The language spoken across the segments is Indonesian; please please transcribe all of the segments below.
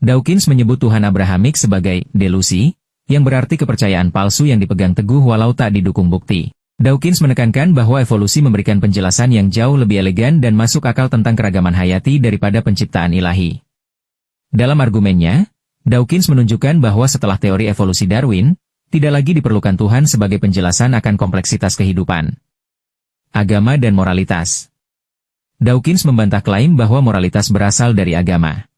Dawkins menyebut Tuhan Abrahamik sebagai delusi, yang berarti kepercayaan palsu yang dipegang teguh walau tak didukung bukti. Dawkins menekankan bahwa evolusi memberikan penjelasan yang jauh lebih elegan dan masuk akal tentang keragaman hayati daripada penciptaan ilahi. Dalam argumennya, Dawkins menunjukkan bahwa setelah teori evolusi Darwin, tidak lagi diperlukan Tuhan sebagai penjelasan akan kompleksitas kehidupan, agama dan moralitas. Dawkins membantah klaim bahwa moralitas berasal dari agama.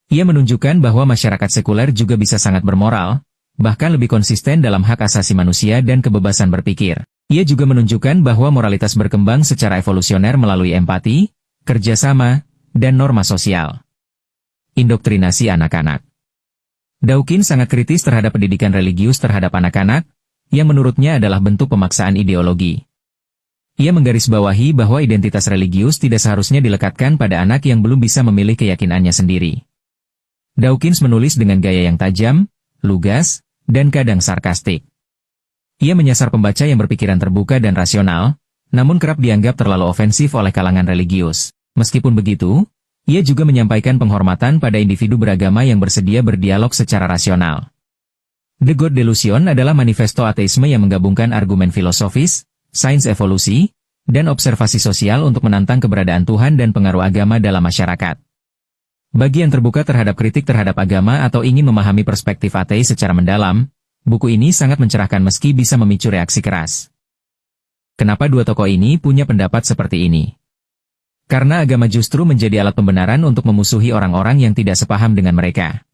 Ia menunjukkan bahwa masyarakat sekuler juga bisa sangat bermoral, bahkan lebih konsisten dalam hak asasi manusia dan kebebasan berpikir. Ia juga menunjukkan bahwa moralitas berkembang secara evolusioner melalui empati, kerjasama, dan norma sosial. Indoktrinasi anak-anak. Dawkins sangat kritis terhadap pendidikan religius terhadap anak-anak, yang menurutnya adalah bentuk pemaksaan ideologi. Ia menggarisbawahi bahwa identitas religius tidak seharusnya dilekatkan pada anak yang belum bisa memilih keyakinannya sendiri. Dawkins menulis dengan gaya yang tajam, lugas, dan kadang sarkastik. Ia menyasar pembaca yang berpikiran terbuka dan rasional, namun kerap dianggap terlalu ofensif oleh kalangan religius. Meskipun begitu, ia juga menyampaikan penghormatan pada individu beragama yang bersedia berdialog secara rasional. The God Delusion adalah manifesto ateisme yang menggabungkan argumen filosofis, sains evolusi, dan observasi sosial untuk menantang keberadaan Tuhan dan pengaruh agama dalam masyarakat. Bagi yang terbuka terhadap kritik terhadap agama atau ingin memahami perspektif ateis secara mendalam, buku ini sangat mencerahkan meski bisa memicu reaksi keras. Kenapa dua tokoh ini punya pendapat seperti ini? Karena agama justru menjadi alat pembenaran untuk memusuhi orang-orang yang tidak sepaham dengan mereka.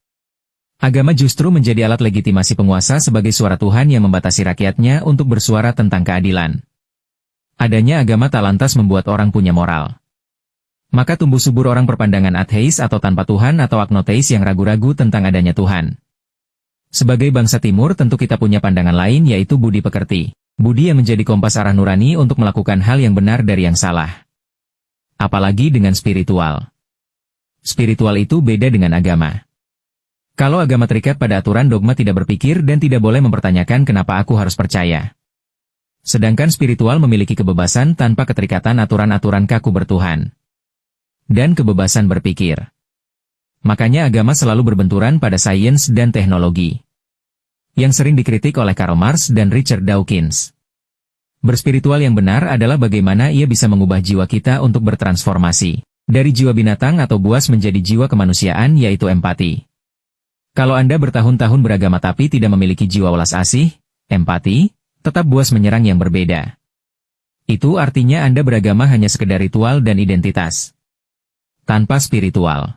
Agama justru menjadi alat legitimasi penguasa sebagai suara Tuhan yang membatasi rakyatnya untuk bersuara tentang keadilan. Adanya agama tak lantas membuat orang punya moral. Maka tumbuh subur orang berpandangan ateis atau tanpa Tuhan atau agnoteis yang ragu-ragu tentang adanya Tuhan. Sebagai bangsa timur tentu kita punya pandangan lain yaitu budi pekerti. Budi yang menjadi kompas arah nurani untuk melakukan hal yang benar dari yang salah. Apalagi dengan spiritual. Spiritual itu beda dengan agama. Kalau agama terikat pada aturan dogma tidak berpikir dan tidak boleh mempertanyakan kenapa aku harus percaya. Sedangkan spiritual memiliki kebebasan tanpa keterikatan aturan-aturan kaku bertuhan. Dan kebebasan berpikir. Makanya agama selalu berbenturan pada sains dan teknologi. Yang sering dikritik oleh Karl Marx dan Richard Dawkins. Berspiritual yang benar adalah bagaimana ia bisa mengubah jiwa kita untuk bertransformasi. Dari jiwa binatang atau buas menjadi jiwa kemanusiaan yaitu empati. Kalau Anda bertahun-tahun beragama tapi tidak memiliki jiwa welas asih, empati, tetap buas menyerang yang berbeda. Itu artinya Anda beragama hanya sekedar ritual dan identitas. Tanpa spiritual.